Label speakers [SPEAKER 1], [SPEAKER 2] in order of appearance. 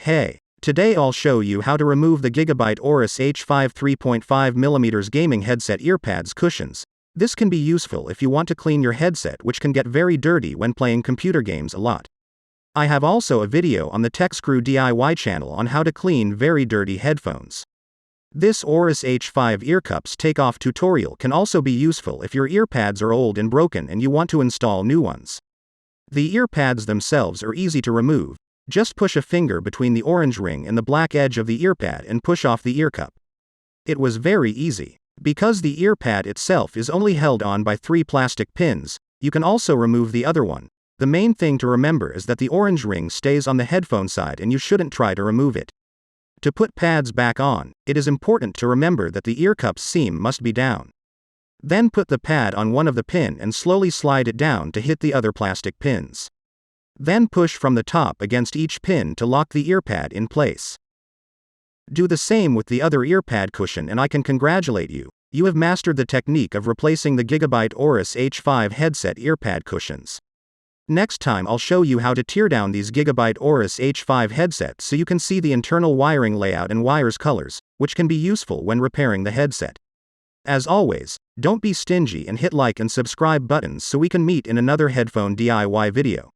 [SPEAKER 1] Hey, today I'll show you how to remove the Gigabyte Aorus H5 3.5mm gaming headset earpads cushions. This can be useful if you want to clean your headset, which can get very dirty when playing computer games a lot. I have also a video on the TechScrew DIY channel on how to clean very dirty headphones. This Aorus H5 earcups take-off tutorial can also be useful if your earpads are old and broken and you want to install new ones. The earpads themselves are easy to remove. Just push a finger between the orange ring and the black edge of the earpad and push off the earcup. It was very easy. Because the earpad itself is only held on by 3 plastic pins, you can also remove the other one. The main thing to remember is that the orange ring stays on the headphone side and you shouldn't try to remove it. To put pads back on, it is important to remember that the earcup's seam must be down. Then put the pad on one of the pin and slowly slide it down to hit the other plastic pins. Then push from the top against each pin to lock the earpad in place. Do the same with the other earpad cushion and I can congratulate you. You have mastered the technique of replacing the Gigabyte Aorus H5 headset earpad cushions. Next time I'll show you how to tear down these Gigabyte Aorus H5 headsets so you can see the internal wiring layout and wires colors, which can be useful when repairing the headset. As always, don't be stingy and hit like and subscribe buttons so we can meet in another headphone DIY video.